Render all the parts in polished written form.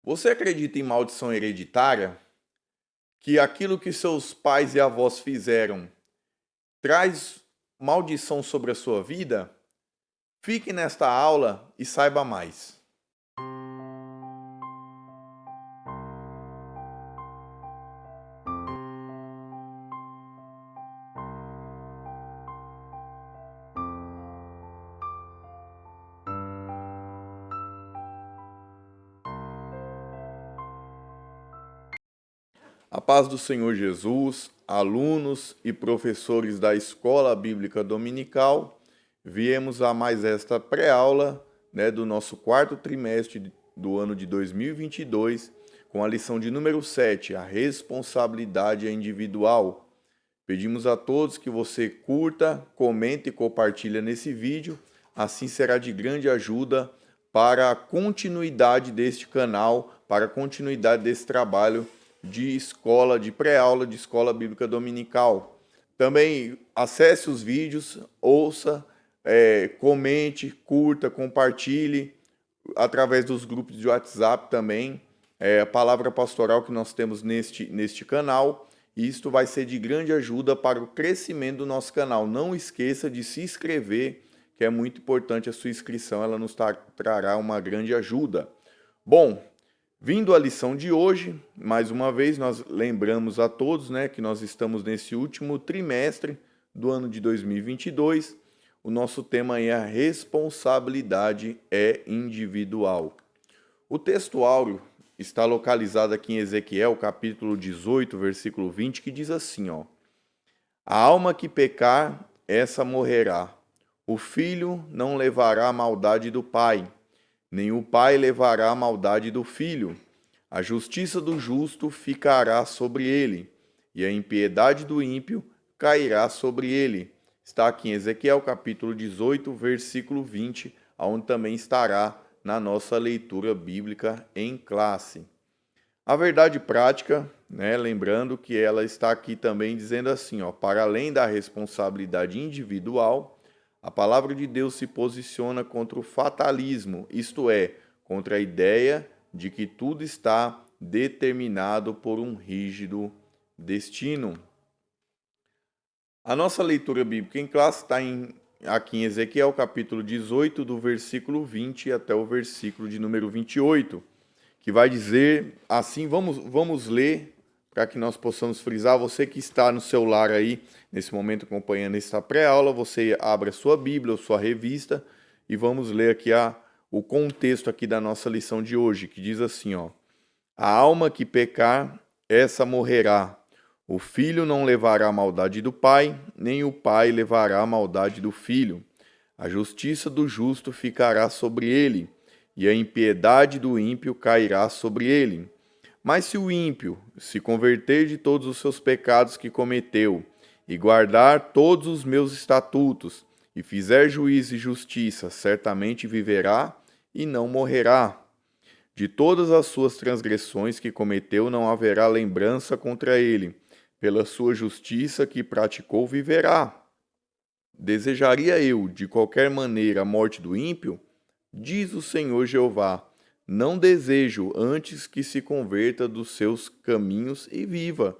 Você acredita em maldição hereditária? Que aquilo que seus pais e avós fizeram traz maldição sobre a sua vida? Fique nesta aula e saiba mais. A paz do Senhor Jesus, alunos e professores da Escola Bíblica Dominical, viemos a mais esta pré-aula, do nosso quarto trimestre do ano de 2022, com a lição de número 7, a responsabilidade individual. Pedimos a todos que você curta, comente e compartilhe nesse vídeo, assim será de grande ajuda para a continuidade deste canal, para a continuidade desse trabalho de escola, de pré-aula de escola bíblica dominical. Também acesse os vídeos, ouça, comente, curta, compartilhe através dos grupos de WhatsApp também, a palavra pastoral que nós temos neste canal. E isto vai ser de grande ajuda para o crescimento do nosso canal. Não esqueça de se inscrever, que é muito importante a sua inscrição, ela nos trará uma grande ajuda. Bom, vindo à lição de hoje, mais uma vez nós lembramos a todos, que nós estamos nesse último trimestre do ano de 2022. O nosso tema é a responsabilidade individual. O texto áureo está localizado aqui em Ezequiel, capítulo 18, versículo 20, que diz assim, a alma que pecar, essa morrerá. O filho não levará a maldade do pai, nem o pai levará a maldade do filho. A justiça do justo ficará sobre ele, e a impiedade do ímpio cairá sobre ele. Está aqui em Ezequiel, capítulo 18, versículo 20, onde também estará na nossa leitura bíblica em classe. A verdade prática, lembrando que ela está aqui também dizendo assim, para além da responsabilidade individual, a palavra de Deus se posiciona contra o fatalismo, isto é, contra a ideia de que tudo está determinado por um rígido destino. A nossa leitura bíblica em classe está aqui em Ezequiel, capítulo 18, do versículo 20 até o versículo de número 28, que vai dizer assim, vamos ler, para que nós possamos frisar. Você que está no seu lar aí, nesse momento acompanhando esta pré-aula, você abre a sua Bíblia ou sua revista e vamos ler aqui o contexto aqui da nossa lição de hoje, que diz assim, a alma que pecar, essa morrerá. O filho não levará a maldade do pai, nem o pai levará a maldade do filho. A justiça do justo ficará sobre ele, e a impiedade do ímpio cairá sobre ele. Mas se o ímpio se converter de todos os seus pecados que cometeu, e guardar todos os meus estatutos, e fizer juízo e justiça, certamente viverá e não morrerá. De todas as suas transgressões que cometeu, não haverá lembrança contra ele. Pela sua justiça que praticou, viverá. Desejaria eu, de qualquer maneira, a morte do ímpio? Diz o Senhor Jeová, não desejo antes que se converta dos seus caminhos e viva.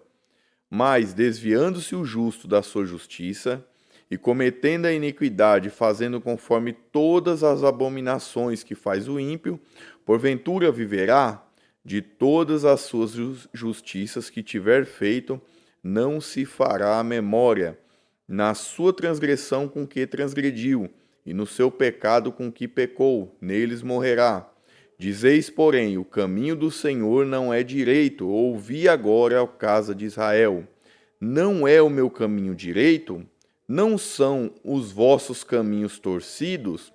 Mas, desviando-se o justo da sua justiça, e cometendo a iniquidade, fazendo conforme todas as abominações que faz o ímpio, porventura viverá? De todas as suas justiças que tiver feito, não se fará a memória, na sua transgressão com que transgrediu, e no seu pecado com que pecou, neles morrerá. Dizeis, porém, o caminho do Senhor não é direito, ouvi agora a casa de Israel. Não é o meu caminho direito? Não são os vossos caminhos torcidos?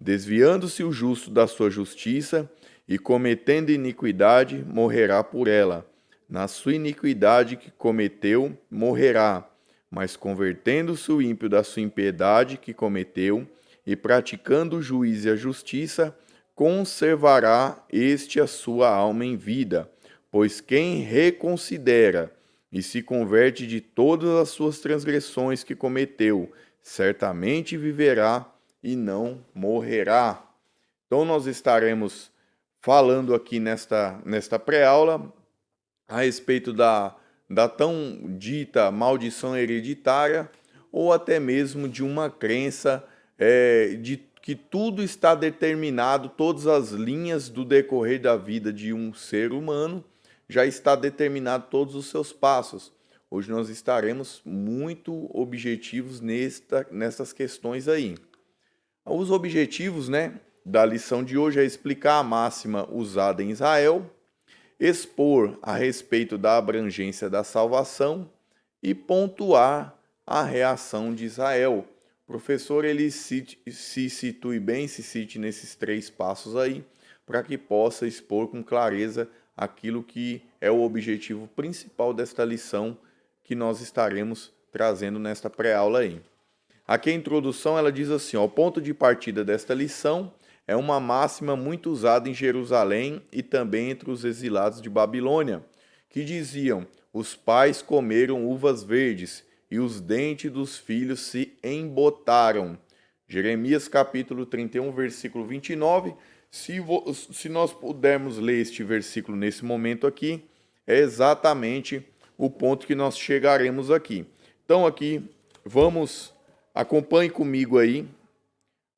Desviando-se o justo da sua justiça, e cometendo iniquidade, morrerá por ela. Na sua iniquidade que cometeu, morrerá. Mas convertendo-se o ímpio da sua impiedade que cometeu, e praticando o juízo e a justiça, conservará este a sua alma em vida. Pois quem reconsidera e se converte de todas as suas transgressões que cometeu, certamente viverá e não morrerá. Então nós estaremos falando aqui nesta pré-aula a respeito da tão dita maldição hereditária, ou até mesmo de uma crença de que tudo está determinado, todas as linhas do decorrer da vida de um ser humano já está determinado todos os seus passos. Hoje nós estaremos muito objetivos nessas questões aí. Os objetivos, da lição de hoje é explicar a máxima usada em Israel, expor a respeito da abrangência da salvação e pontuar a reação de Israel. O professor ele se situe bem, se cite nesses 3 passos aí, para que possa expor com clareza aquilo que é o objetivo principal desta lição que nós estaremos trazendo nesta pré-aula aí. Aqui a introdução ela diz assim, o ponto de partida desta lição é uma máxima muito usada em Jerusalém e também entre os exilados de Babilônia, que diziam: os pais comeram uvas verdes e os dentes dos filhos se embotaram. Jeremias capítulo 31, versículo 29. Se nós pudermos ler este versículo nesse momento aqui, é exatamente o ponto que nós chegaremos aqui. Então aqui, acompanhe comigo aí,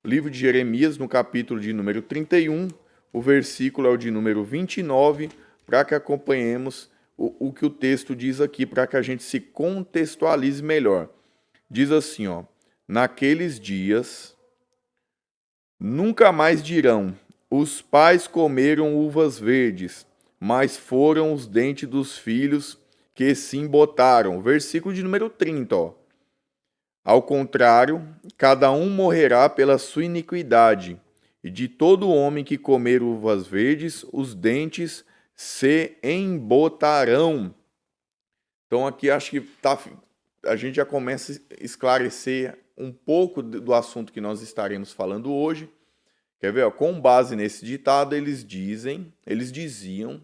livro de Jeremias, no capítulo de número 31, o versículo é o de número 29, para que acompanhemos o que o texto diz aqui, para que a gente se contextualize melhor. Diz assim, naqueles dias, nunca mais dirão, os pais comeram uvas verdes, mas foram os dentes dos filhos que se embotaram. Versículo de número 30, Ao contrário, cada um morrerá pela sua iniquidade, e de todo homem que comer uvas verdes, os dentes se embotarão. Então aqui acho que a gente já começa a esclarecer um pouco do assunto que nós estaremos falando hoje. Quer ver? Com base nesse ditado, eles diziam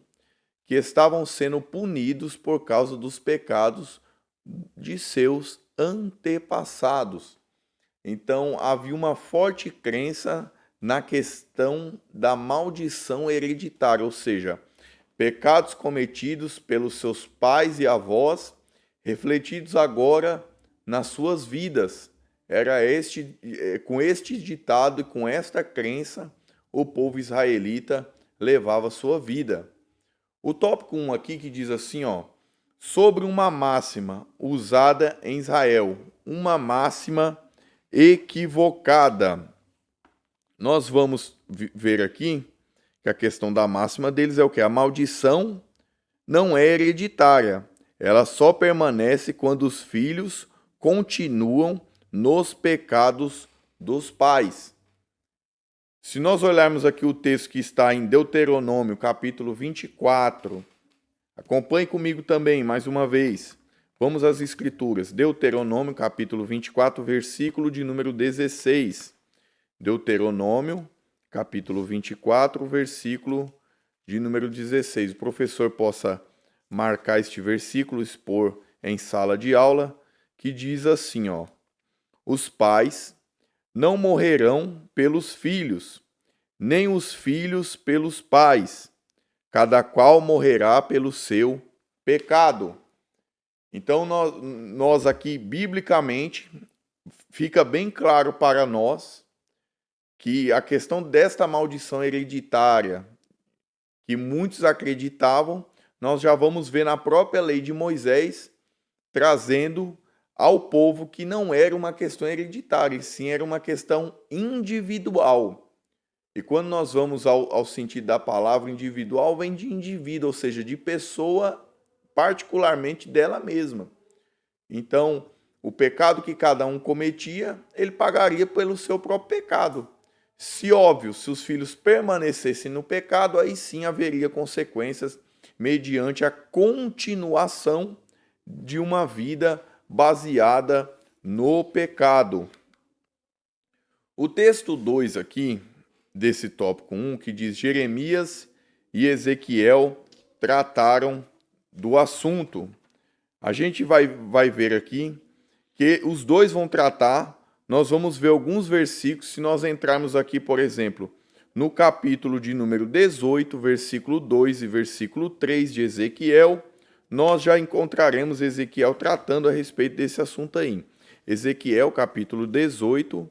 que estavam sendo punidos por causa dos pecados de seus antepassados. Então, havia uma forte crença na questão da maldição hereditária, ou seja, pecados cometidos pelos seus pais e avós, refletidos agora nas suas vidas. Era com este ditado e com esta crença, o povo israelita levava sua vida. O tópico 1 aqui que diz assim, sobre uma máxima usada em Israel, uma máxima equivocada. Nós vamos ver aqui que a questão da máxima deles é o que? A maldição não é hereditária, ela só permanece quando os filhos continuam nos pecados dos pais. Se nós olharmos aqui o texto que está em Deuteronômio, capítulo 24, acompanhe comigo também, mais uma vez. Vamos às Escrituras. Deuteronômio, capítulo 24, versículo de número 16. Deuteronômio, capítulo 24, versículo de número 16. O professor possa marcar este versículo, expor em sala de aula, que diz assim, os pais não morrerão pelos filhos, nem os filhos pelos pais. Cada qual morrerá pelo seu pecado. Então, nós aqui, biblicamente, fica bem claro para nós que a questão desta maldição hereditária, que muitos acreditavam, nós já vamos ver na própria lei de Moisés, trazendo ao povo que não era uma questão hereditária, e sim era uma questão individual. E quando nós vamos ao sentido da palavra individual, vem de indivíduo, ou seja, de pessoa particularmente dela mesma. Então, o pecado que cada um cometia, ele pagaria pelo seu próprio pecado. Se os filhos permanecessem no pecado, aí sim haveria consequências mediante a continuação de uma vida baseada no pecado. O texto 2 aqui, desse tópico 1, que diz Jeremias e Ezequiel trataram do assunto. A gente vai ver aqui que os dois vão tratar, nós vamos ver alguns versículos, se nós entrarmos aqui, por exemplo, no capítulo de número 18, versículo 2 e versículo 3 de Ezequiel, nós já encontraremos Ezequiel tratando a respeito desse assunto aí. Ezequiel, capítulo 18,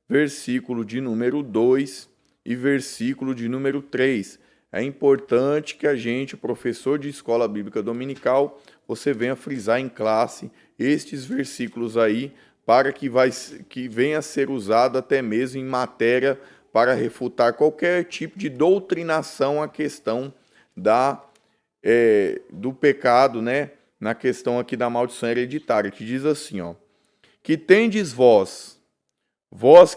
versículo de número 2 e versículo de número 3. É importante que a gente, professor de escola bíblica dominical, você venha frisar em classe estes versículos aí, para que venha a ser usado até mesmo em matéria para refutar qualquer tipo de doutrinação à questão do pecado, né? Na questão aqui da maldição hereditária, que diz assim, ó: que tendes vós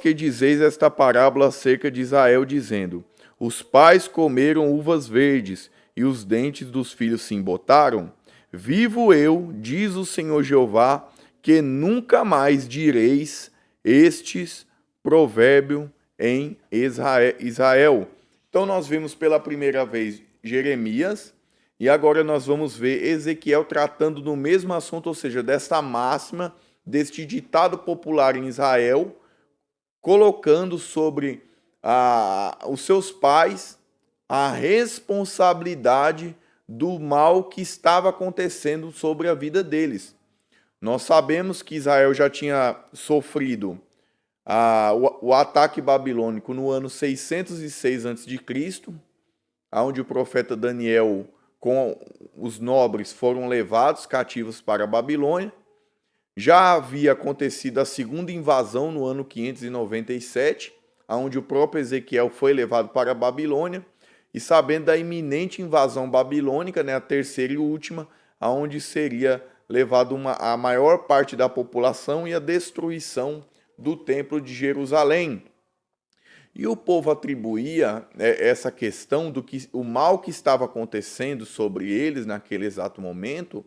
que dizeis esta parábola acerca de Israel, dizendo: os pais comeram uvas verdes, e os dentes dos filhos se embotaram? Vivo eu, diz o Senhor Jeová, que nunca mais direis estes provérbio em Israel. Então nós vimos pela primeira vez Jeremias, e agora nós vamos ver Ezequiel tratando do mesmo assunto, ou seja, desta máxima, deste ditado popular em Israel, colocando sobre os seus pais a responsabilidade do mal que estava acontecendo sobre a vida deles. Nós sabemos que Israel já tinha sofrido o ataque babilônico no ano 606 a.C., onde o profeta Daniel com os nobres foram levados cativos para a Babilônia. Já havia acontecido a segunda invasão no ano 597, onde o próprio Ezequiel foi levado para a Babilônia, e sabendo da iminente invasão babilônica, né, a terceira e última, onde seria levado a maior parte da população e a destruição do Templo de Jerusalém. E o povo atribuía essa questão do que o mal que estava acontecendo sobre eles naquele exato momento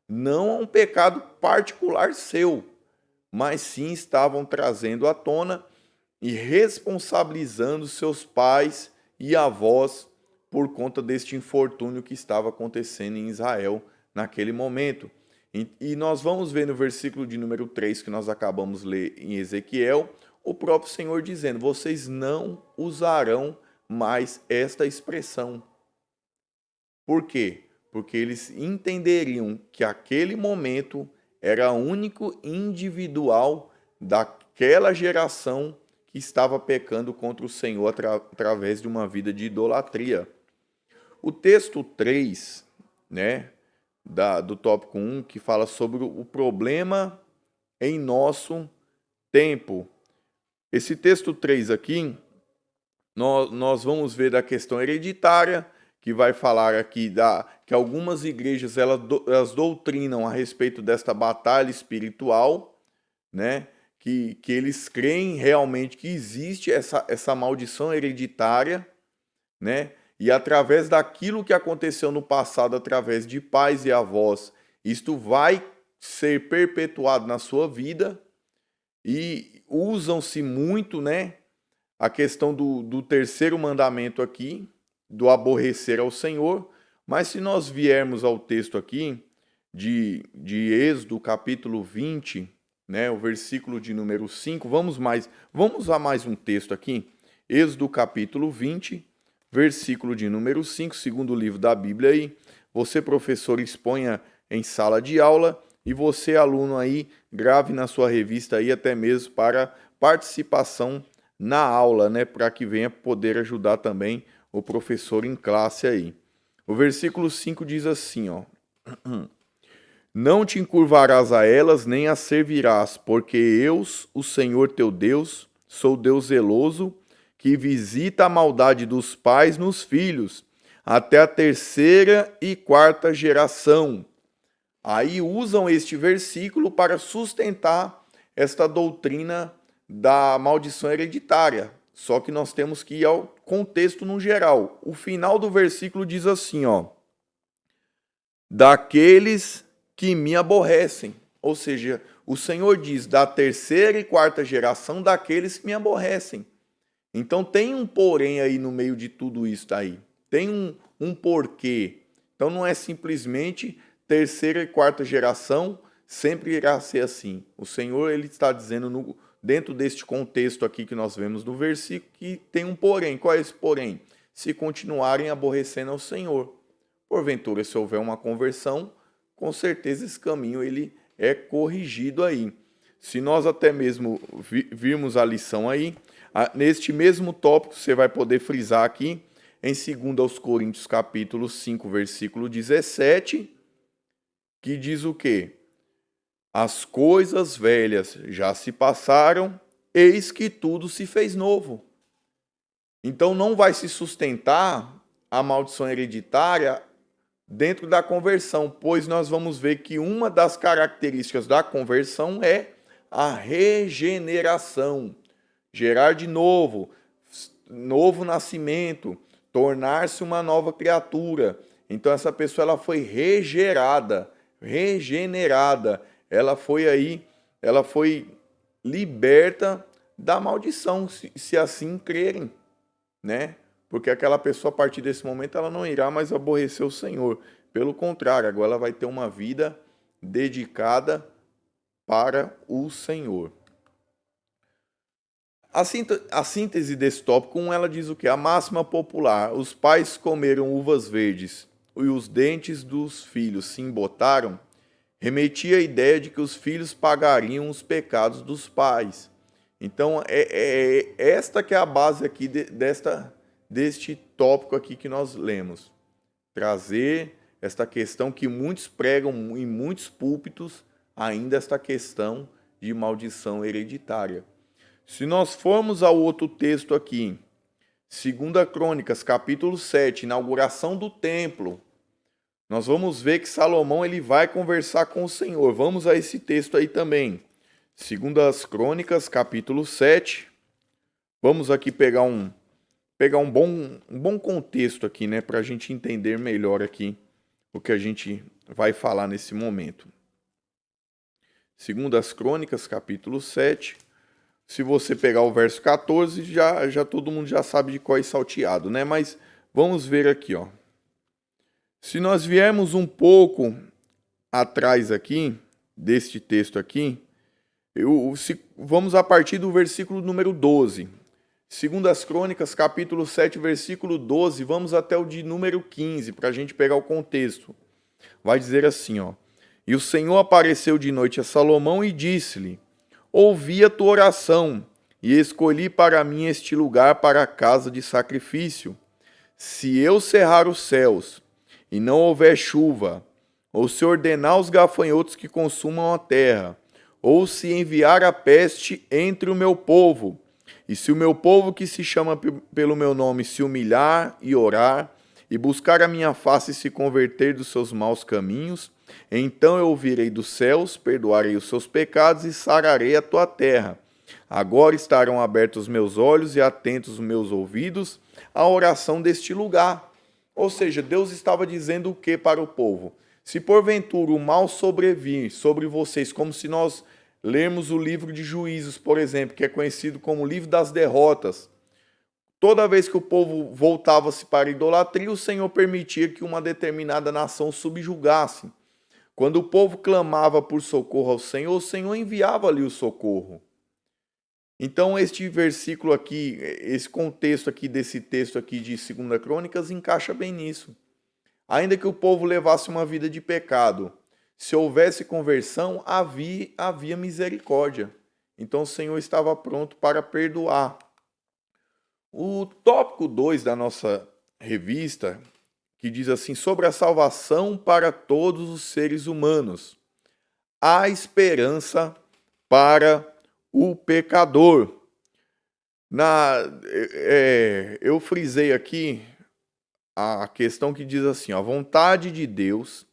não a um pecado particular seu, mas sim estavam trazendo à tona e responsabilizando seus pais e avós por conta deste infortúnio que estava acontecendo em Israel naquele momento. E nós vamos ver no versículo de número 3 que nós acabamos de ler em Ezequiel, o próprio Senhor dizendo: vocês não usarão mais esta expressão. Por quê? Porque eles entenderiam que aquele momento era único e individual daquela geração que estava pecando contra o Senhor através de uma vida de idolatria. O texto 3, né, do tópico 1, que fala sobre o problema em nosso tempo. Esse texto 3 aqui, nós vamos ver da questão hereditária, que vai falar aqui que algumas igrejas elas doutrinam a respeito desta batalha espiritual, né? Que eles creem realmente que existe essa maldição hereditária, né? E através daquilo que aconteceu no passado, através de pais e avós, isto vai ser perpetuado na sua vida. E usam-se muito, né, a questão do terceiro mandamento aqui, do aborrecer ao Senhor. Mas se nós viermos ao texto aqui de Êxodo, capítulo 20, né, o versículo de número 5, vamos usar mais um texto aqui. Êxodo, capítulo 20, versículo de número 5, segundo livro da Bíblia aí. Você, professor, exponha em sala de aula, e você, aluno aí, grave na sua revista aí, até mesmo para participação na aula, né, para que venha poder ajudar também o professor em classe aí. O versículo 5 diz assim, ó: não te encurvarás a elas, nem as servirás, porque eu, o Senhor teu Deus, sou Deus zeloso, que visita a maldade dos pais nos filhos, até a terceira e quarta geração. Aí usam este versículo para sustentar esta doutrina da maldição hereditária. Só que nós temos que ir ao contexto no geral. O final do versículo diz assim, ó: daqueles que me aborrecem. Ou seja, o Senhor diz da terceira e quarta geração daqueles que me aborrecem. Então tem um porém aí no meio de tudo isso daí. Tem um porquê. Então não é simplesmente terceira e quarta geração, sempre irá ser assim. O Senhor, ele está dizendo dentro deste contexto aqui que nós vemos no versículo, que tem um porém. Qual é esse porém? Se continuarem aborrecendo ao Senhor. Porventura, se houver uma conversão, com certeza esse caminho ele é corrigido aí. Se nós até mesmo virmos a lição aí, neste mesmo tópico, você vai poder frisar aqui, em 2 Coríntios capítulo 5, versículo 17, que diz o quê? As coisas velhas já se passaram, eis que tudo se fez novo. Então não vai se sustentar a maldição hereditária dentro da conversão, pois nós vamos ver que uma das características da conversão é a regeneração. Gerar de novo, novo nascimento, tornar-se uma nova criatura. Então essa pessoa ela foi regenerada, ela foi liberta da maldição, se assim crerem, né? Porque aquela pessoa a partir desse momento ela não irá mais aborrecer o Senhor. Pelo contrário, agora ela vai ter uma vida dedicada para o Senhor. A síntese desse tópico, ela diz o quê? A máxima popular: os pais comeram uvas verdes e os dentes dos filhos se embotaram, remetia à ideia de que os filhos pagariam os pecados dos pais. Então, esta que é a base aqui deste tópico aqui que nós lemos. Trazer esta questão que muitos pregam em muitos púlpitos, ainda esta questão de maldição hereditária. Se nós formos ao outro texto aqui, 2 Crônicas, capítulo 7, inauguração do templo, nós vamos ver que Salomão ele vai conversar com o Senhor. Vamos a esse texto aí também. 2 Crônicas, capítulo 7. Vamos aqui pegar um bom contexto aqui, né, para a gente entender melhor aqui o que a gente vai falar nesse momento. 2 Crônicas, capítulo 7. Se você pegar o verso 14, já todo mundo já sabe de qual é salteado, né? Mas vamos ver aqui, ó. Se nós viermos um pouco atrás aqui, deste texto aqui, vamos a partir do versículo número 12. 2 Crônicas, capítulo 7, versículo 12, vamos até o de número 15, para a gente pegar o contexto. Vai dizer assim, ó. E o Senhor apareceu de noite a Salomão e disse-lhe: ouvi a tua oração e escolhi para mim este lugar para a casa de sacrifício. Se eu cerrar os céus e não houver chuva, ou se ordenar os gafanhotos que consumam a terra, ou se enviar a peste entre o meu povo, e se o meu povo que se chama pelo meu nome se humilhar e orar, e buscar a minha face e se converter dos seus maus caminhos, então eu ouvirei dos céus, perdoarei os seus pecados e sararei a tua terra. Agora estarão abertos os meus olhos e atentos os meus ouvidos à oração deste lugar. Ou seja, Deus estava dizendo o que para o povo? Se porventura o mal sobrevir sobre vocês, como se nós lermos o livro de Juízes, por exemplo, que é conhecido como o livro das derrotas, toda vez que o povo voltava-se para a idolatria, o Senhor permitia que uma determinada nação subjugasse. Quando o povo clamava por socorro ao Senhor, o Senhor enviava ali o socorro. Então este versículo aqui, esse contexto aqui desse texto aqui de 2 Crônicas encaixa bem nisso. Ainda que o povo levasse uma vida de pecado, se houvesse conversão, havia misericórdia. Então o Senhor estava pronto para perdoar. O tópico 2 da nossa revista, que diz assim, sobre a salvação para todos os seres humanos. Há esperança para o pecador. Eu frisei aqui a questão que diz assim, a vontade de Deus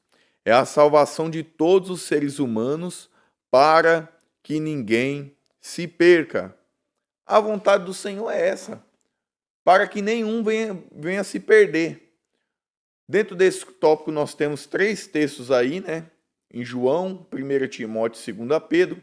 é a salvação de todos os seres humanos para que ninguém se perca. A vontade do Senhor é essa, para que nenhum venha se perder. Dentro desse tópico nós temos 3 textos aí, né? Em João, 1 Timóteo, 2 Pedro.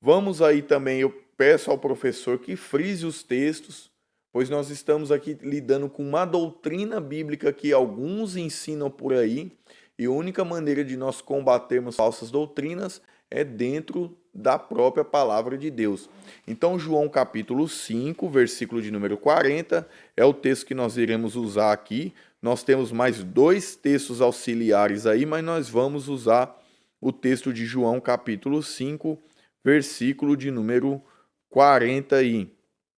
Vamos aí também, eu peço ao professor que frise os textos, pois nós estamos aqui lidando com uma doutrina bíblica que alguns ensinam por aí, e a única maneira de nós combatermos falsas doutrinas é dentro da própria palavra de Deus. Então, João capítulo 5, versículo de número 40, é o texto que nós iremos usar aqui. Nós temos mais 2 textos auxiliares aí, mas nós vamos usar o texto de João capítulo 5, versículo de número 40 aí.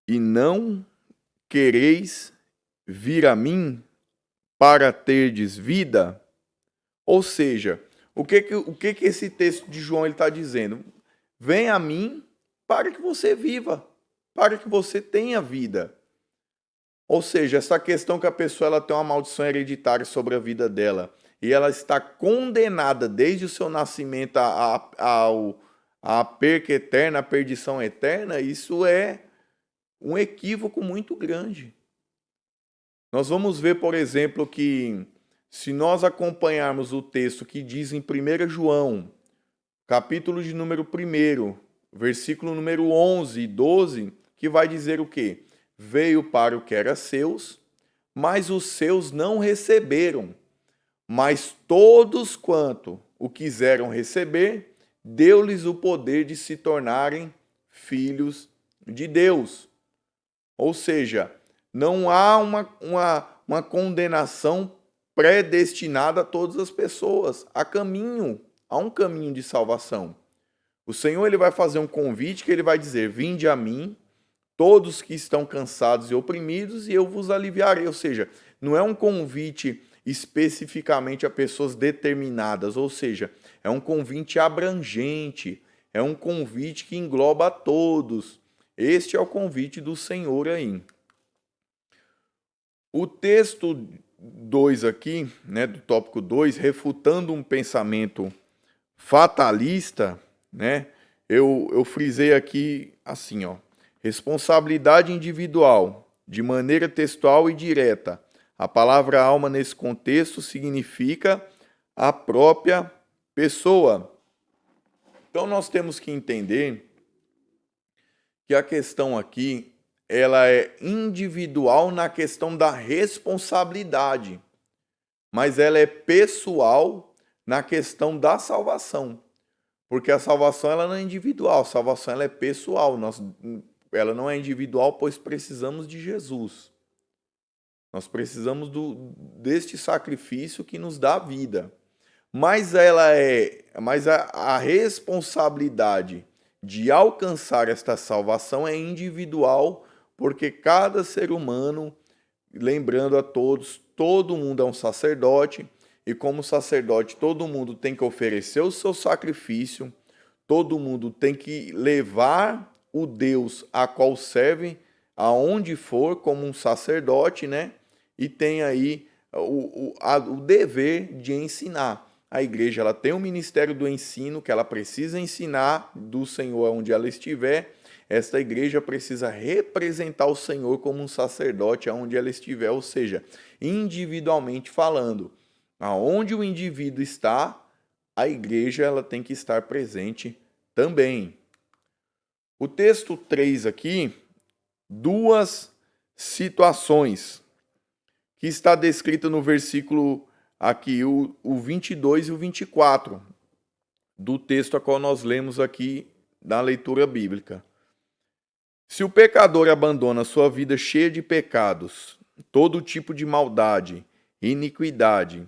E não quereis vir a mim para terdes vida? Ou seja, o que esse texto de João está dizendo? Vem a mim para que você viva, para que você tenha vida. Ou seja, essa questão que a pessoa ela tem uma maldição hereditária sobre a vida dela e ela está condenada desde o seu nascimento à perca eterna, à perdição eterna, isso é um equívoco muito grande. Nós vamos ver, por exemplo, que se nós acompanharmos o texto que diz em 1 João, capítulo de número 1, versículo número 11 e 12, que vai dizer o quê? Veio para o que era seus, mas os seus não receberam. Mas todos quanto o quiseram receber, deu-lhes o poder de se tornarem filhos de Deus. Ou seja, não há uma condenação predestinada a todas as pessoas. Há um caminho de salvação. O Senhor ele vai fazer um convite que ele vai dizer: vinde a mim, todos que estão cansados e oprimidos, e eu vos aliviarei. Ou seja, não é um convite especificamente a pessoas determinadas, ou seja, é um convite abrangente, é um convite que engloba a todos. Este é o convite do Senhor aí. O texto 2 aqui, né, do tópico 2, refutando um pensamento fatalista, né, eu frisei aqui assim, ó, responsabilidade individual, de maneira textual e direta. A palavra alma nesse contexto significa a própria pessoa. Então nós temos que entender que a questão aqui ela é individual na questão da responsabilidade, mas ela é pessoal na questão da salvação. Porque a salvação ela não é individual, a salvação ela é pessoal. Ela não é individual, pois precisamos de Jesus. Nós precisamos deste sacrifício que nos dá vida. Mas a responsabilidade de alcançar esta salvação é individual, porque cada ser humano, lembrando a todos, todo mundo é um sacerdote, e como sacerdote, todo mundo tem que oferecer o seu sacrifício, todo mundo tem que levar o Deus a qual serve, aonde for, como um sacerdote, né? E tem aí o dever de ensinar. A igreja ela tem o ministério do ensino, que ela precisa ensinar do Senhor onde ela estiver. Esta igreja precisa representar o Senhor como um sacerdote aonde ela estiver, ou seja, individualmente falando. Aonde o indivíduo está, a igreja ela tem que estar presente também. O texto 3 aqui, 2 situações que está descrita no versículo aqui, o 22 e o 24, do texto a qual nós lemos aqui na leitura bíblica. Se o pecador abandona sua vida cheia de pecados, todo tipo de maldade, iniquidade,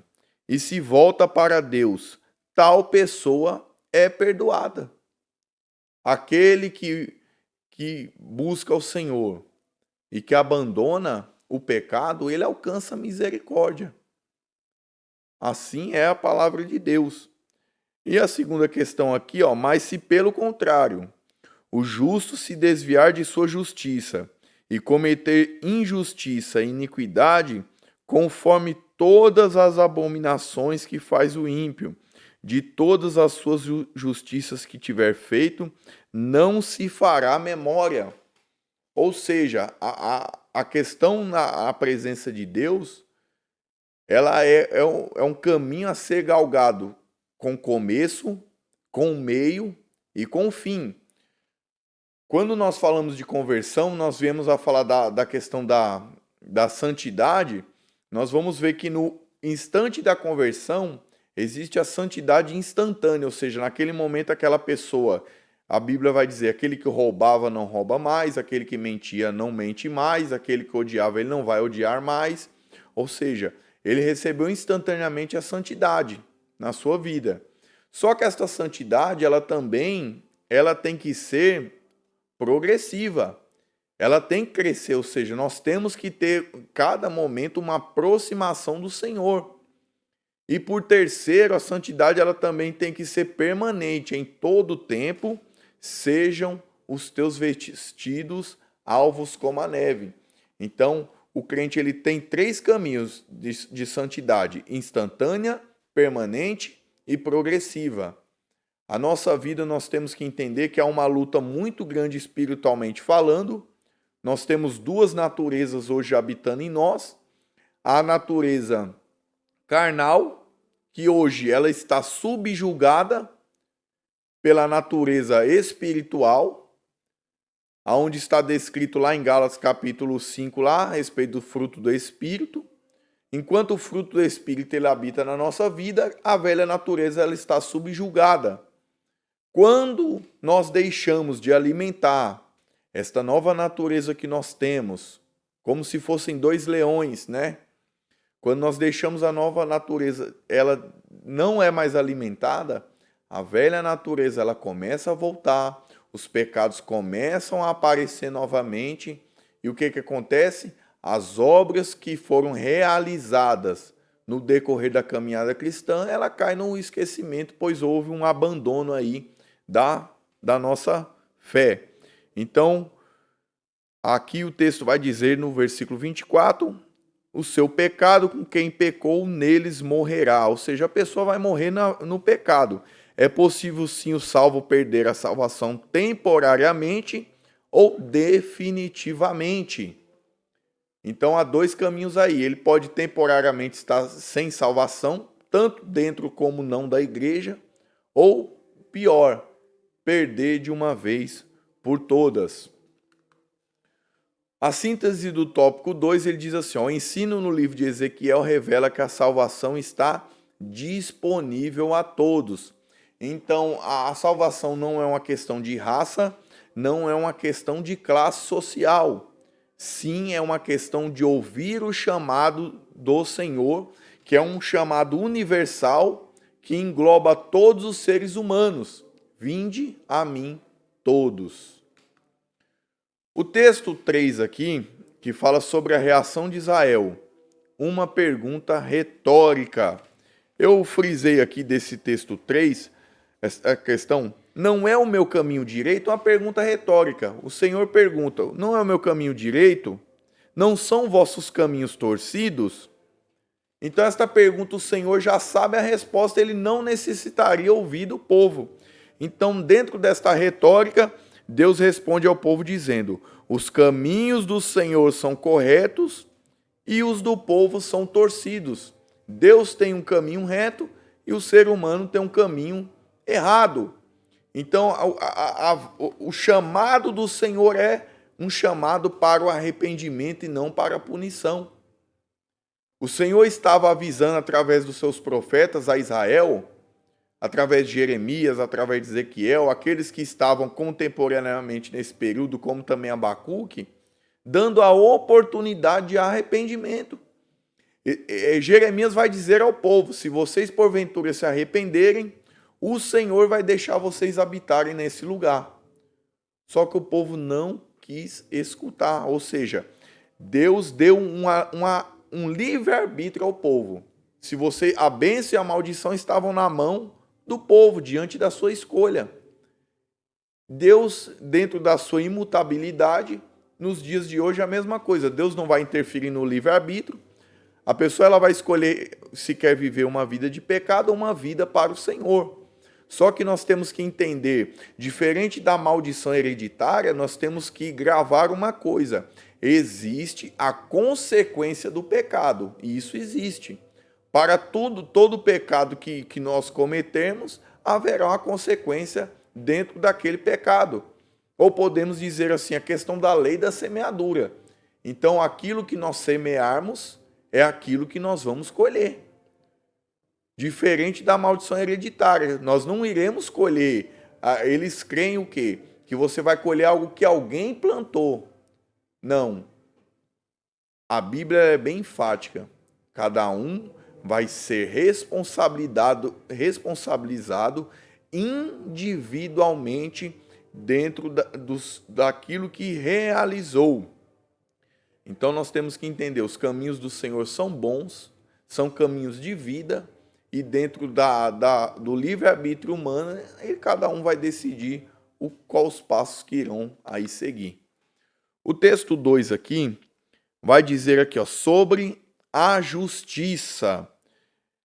e se volta para Deus, tal pessoa é perdoada. Aquele que busca o Senhor e que abandona o pecado, ele alcança misericórdia. Assim é a palavra de Deus. E a segunda questão aqui, ó, mas se pelo contrário, o justo se desviar de sua justiça e cometer injustiça e iniquidade, conforme todas as abominações que faz o ímpio, de todas as suas justiças que tiver feito, não se fará memória. Ou seja, a questão na presença de Deus, ela é um caminho a ser galgado com começo, com meio e com fim. Quando nós falamos de conversão, nós viemos a falar da questão da santidade, nós vamos ver que no instante da conversão, Existe a santidade instantânea, ou seja, naquele momento aquela pessoa, a Bíblia vai dizer, aquele que roubava não rouba mais, aquele que mentia não mente mais, aquele que odiava ele não vai odiar mais. Ou seja, ele recebeu instantaneamente a santidade na sua vida. Só que esta santidade, ela tem que ser progressiva. Ela tem que crescer, ou seja, nós temos que ter cada momento uma aproximação do Senhor. E por terceiro, a santidade ela também tem que ser permanente, em todo tempo sejam os teus vestidos alvos como a neve. Então, o crente ele tem 3 caminhos de santidade: instantânea, permanente e progressiva. A nossa vida nós temos que entender que há uma luta muito grande espiritualmente falando. Nós temos 2 naturezas hoje habitando em nós. A natureza carnal, que hoje ela está subjugada pela natureza espiritual, aonde está descrito lá em Gálatas capítulo 5, lá, a respeito do fruto do Espírito. Enquanto o fruto do Espírito ele habita na nossa vida, a velha natureza ela está subjugada. Quando nós deixamos de alimentar esta nova natureza que nós temos, como se fossem 2 leões, né? Quando nós deixamos a nova natureza, ela não é mais alimentada, a velha natureza ela começa a voltar, os pecados começam a aparecer novamente, e o que acontece? As obras que foram realizadas no decorrer da caminhada cristã, ela cai no esquecimento, pois houve um abandono aí da nossa fé. Então, aqui o texto vai dizer no versículo 24, o seu pecado com quem pecou neles morrerá. Ou seja, a pessoa vai morrer no pecado. É possível sim o salvo perder a salvação temporariamente ou definitivamente. Então há 2 caminhos aí. Ele pode temporariamente estar sem salvação, tanto dentro como não da igreja, ou pior, perder de uma vez por todas. A síntese do tópico 2, ele diz assim, o ensino no livro de Ezequiel revela que a salvação está disponível a todos. Então, a salvação não é uma questão de raça, não é uma questão de classe social. Sim, é uma questão de ouvir o chamado do Senhor, que é um chamado universal, que engloba todos os seres humanos. Vinde a mim todos. O texto 3 aqui, que fala sobre a reação de Israel, uma pergunta retórica. Eu frisei aqui desse texto 3, essa questão, não é o meu caminho direito, é uma pergunta retórica. O Senhor pergunta, não é o meu caminho direito? Não são vossos caminhos torcidos? Então esta pergunta o Senhor já sabe a resposta, ele não necessitaria ouvir do povo. Então dentro desta retórica, Deus responde ao povo dizendo, os caminhos do Senhor são corretos e os do povo são torcidos. Deus tem um caminho reto e o ser humano tem um caminho errado. Então o chamado do Senhor é um chamado para o arrependimento e não para a punição. O Senhor estava avisando através dos seus profetas a Israel, através de Jeremias, através de Ezequiel, aqueles que estavam contemporaneamente nesse período, como também Abacuque, dando a oportunidade de arrependimento. Jeremias vai dizer ao povo, se vocês porventura se arrependerem, o Senhor vai deixar vocês habitarem nesse lugar. Só que o povo não quis escutar, ou seja, Deus deu um livre-arbítrio ao povo. A bênção e a maldição estavam na mão do povo, diante da sua escolha. Deus, dentro da sua imutabilidade, nos dias de hoje é a mesma coisa. Deus não vai interferir no livre-arbítrio. A pessoa ela vai escolher se quer viver uma vida de pecado ou uma vida para o Senhor. Só que nós temos que entender, diferente da maldição hereditária, nós temos que gravar uma coisa. Existe a consequência do pecado, e isso existe. Para todo pecado que nós cometermos, haverá uma consequência dentro daquele pecado. Ou podemos dizer assim, a questão da lei da semeadura. Então, aquilo que nós semearmos é aquilo que nós vamos colher. Diferente da maldição hereditária. Nós não iremos colher. Eles creem o quê? Que você vai colher algo que alguém plantou. Não. A Bíblia é bem enfática. Cada um vai ser responsabilizado individualmente dentro daquilo que realizou. Então nós temos que entender, os caminhos do Senhor são bons, são caminhos de vida, e dentro do livre-arbítrio humano, cada um vai decidir quais os passos que irão aí seguir. O texto 2 aqui vai dizer aqui, ó, sobre a justiça.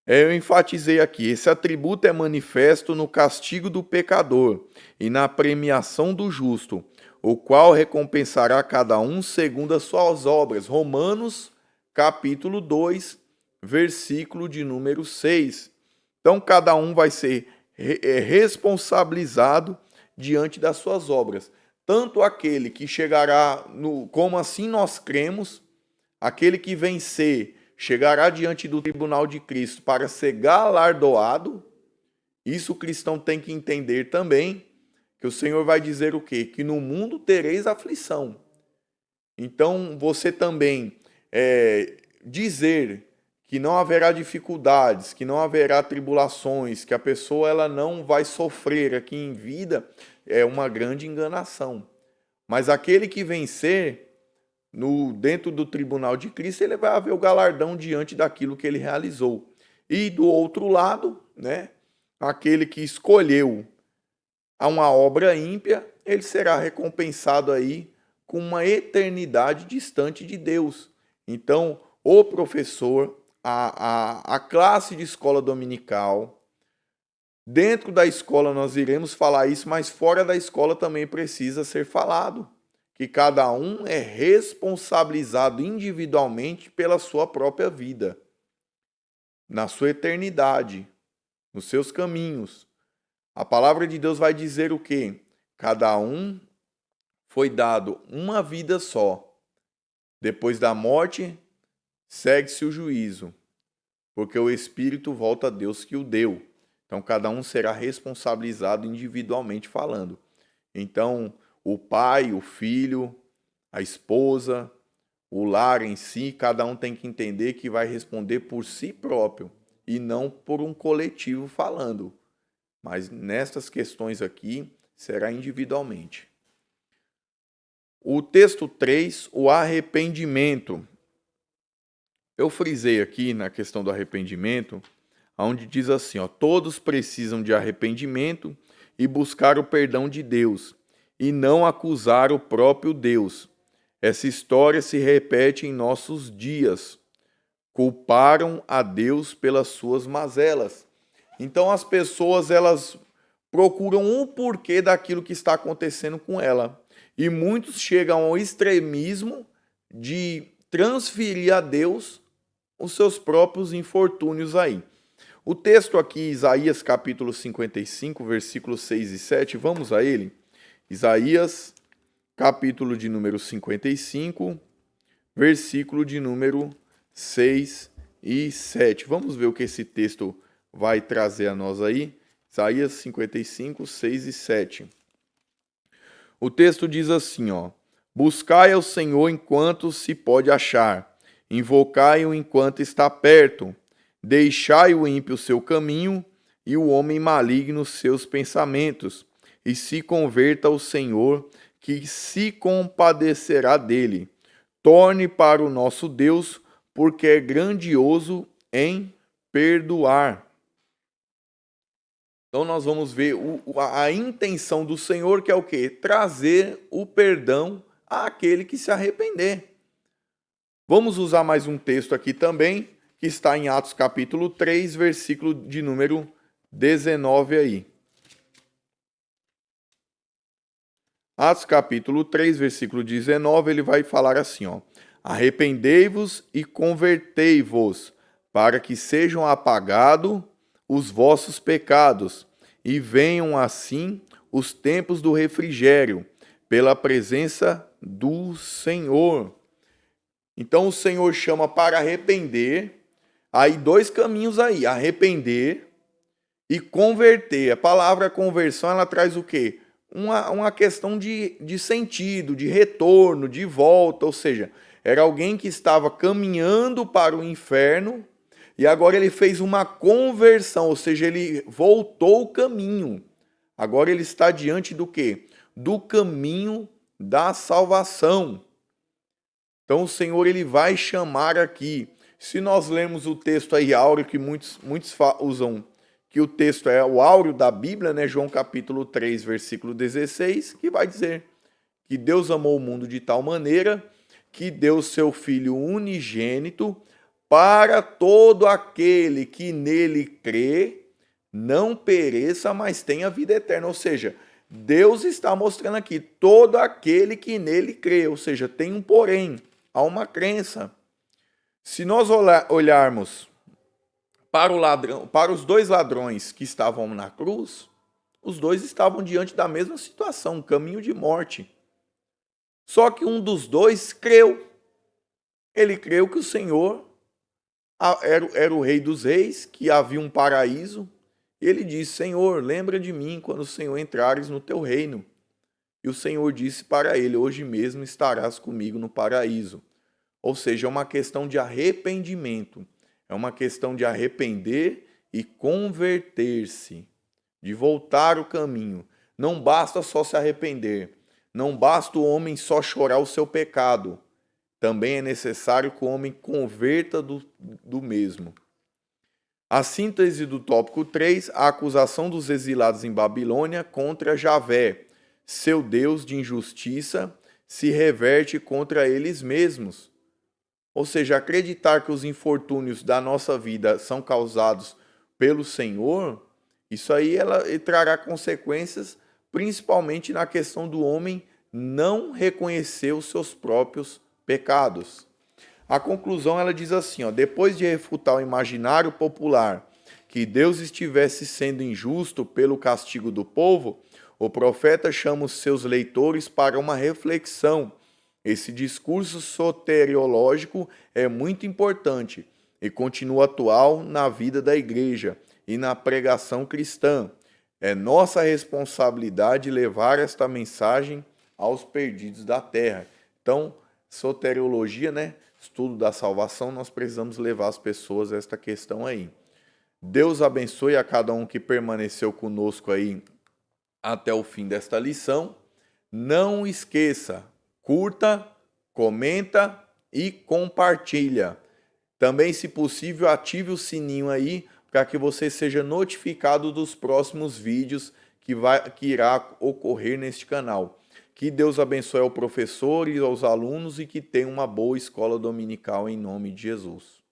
Eu enfatizei aqui, esse atributo é manifesto no castigo do pecador e na premiação do justo, o qual recompensará cada um segundo as suas obras. Romanos, capítulo 2, versículo de número 6. Então, cada um vai ser responsabilizado diante das suas obras. Tanto aquele que chegará, como assim nós cremos, aquele que vencer, chegará diante do tribunal de Cristo para ser galardoado. Isso o cristão tem que entender também, que o Senhor vai dizer o quê? Que no mundo tereis aflição. Então, você também dizer que não haverá dificuldades, que não haverá tribulações, que a pessoa ela não vai sofrer aqui em vida, é uma grande enganação. Mas aquele que vencer, dentro do tribunal de Cristo, ele vai haver o galardão diante daquilo que ele realizou. E do outro lado, né, aquele que escolheu uma obra ímpia, ele será recompensado aí com uma eternidade distante de Deus. Então, o professor, a classe de escola dominical, dentro da escola nós iremos falar isso, mas fora da escola também precisa ser falado, que cada um é responsabilizado individualmente pela sua própria vida, na sua eternidade, nos seus caminhos. A palavra de Deus vai dizer o quê? Cada um foi dado uma vida só. Depois da morte, segue-se o juízo, porque o Espírito volta a Deus que o deu. Então, cada um será responsabilizado individualmente falando. Então, o pai, o filho, a esposa, o lar em si, cada um tem que entender que vai responder por si próprio e não por um coletivo falando. Mas nestas questões aqui, será individualmente. O texto 3, o arrependimento. Eu frisei aqui na questão do arrependimento, onde diz assim, ó, todos precisam de arrependimento e buscar o perdão de Deus, e não acusar o próprio Deus. Essa história se repete em nossos dias. Culparam a Deus pelas suas mazelas. Então as pessoas elas procuram um porquê daquilo que está acontecendo com ela. E muitos chegam ao extremismo de transferir a Deus os seus próprios infortúnios aí. O texto aqui, Isaías capítulo 55, versículos 6 e 7, vamos a ele. Isaías capítulo de número 55, versículo de número 6 e 7. Vamos ver o que esse texto vai trazer a nós aí. Isaías 55, 6 e 7. O texto diz assim, ó: buscai ao Senhor enquanto se pode achar, invocai-o enquanto está perto, deixai o ímpio seu caminho e o homem maligno seus pensamentos, e se converta ao Senhor, que se compadecerá dele. Torne para o nosso Deus, porque é grandioso em perdoar. Então nós vamos ver a intenção do Senhor, que é o quê? Trazer o perdão àquele que se arrepender. Vamos usar mais um texto aqui também, que está em Atos capítulo 3, versículo de número 19 aí. Atos capítulo 3, versículo 19, ele vai falar assim, ó: arrependei-vos e convertei-vos, para que sejam apagados os vossos pecados, e venham assim os tempos do refrigério, pela presença do Senhor. Então o Senhor chama para arrepender, Aí dois caminhos aí, arrepender e converter. A palavra conversão, ela traz o quê? Uma questão de sentido, de retorno, de volta, ou seja, era alguém que estava caminhando para o inferno e agora ele fez uma conversão, ou seja, ele voltou o caminho. Agora ele está diante do quê? Do caminho da salvação. Então o Senhor ele vai chamar aqui. Se nós lermos o texto aí áureo, que muitos usam que o texto é o áureo da Bíblia, né? João capítulo 3, versículo 16, que vai dizer que Deus amou o mundo de tal maneira que deu seu Filho unigênito para todo aquele que nele crê, não pereça, mas tenha vida eterna. Ou seja, Deus está mostrando aqui, todo aquele que nele crê, ou seja, tem um porém, há uma crença. Se nós olharmos para os dois ladrões que estavam na cruz, os dois estavam diante da mesma situação, um caminho de morte. Só que um dos dois creu. Ele creu que o Senhor era o Rei dos Reis, que havia um paraíso. E ele disse: Senhor, lembra de mim quando o Senhor entrares no teu reino. E o Senhor disse para ele: hoje mesmo estarás comigo no paraíso. Ou seja, é uma questão de arrependimento. É uma questão de arrepender e converter-se, de voltar o caminho. Não basta só se arrepender. Não basta o homem só chorar o seu pecado. Também é necessário que o homem converta do mesmo. A síntese do tópico 3, a acusação dos exilados em Babilônia contra Javé, seu Deus de injustiça, se reverte contra eles mesmos. Ou seja, acreditar que os infortúnios da nossa vida são causados pelo Senhor, isso aí ela trará consequências, principalmente na questão do homem não reconhecer os seus próprios pecados. A conclusão ela diz assim, depois de refutar o imaginário popular que Deus estivesse sendo injusto pelo castigo do povo, o profeta chama os seus leitores para uma reflexão. Esse discurso soteriológico é muito importante e continua atual na vida da igreja e na pregação cristã. É nossa responsabilidade levar esta mensagem aos perdidos da terra. Então, soteriologia, né? Estudo da salvação, nós precisamos levar as pessoas a esta questão aí. Deus abençoe a cada um que permaneceu conosco aí até o fim desta lição. Não esqueça, curta, comenta e compartilha. Também, se possível, ative o sininho aí para que você seja notificado dos próximos vídeos que irá ocorrer neste canal. Que Deus abençoe ao professor e aos alunos e que tenha uma boa escola dominical em nome de Jesus.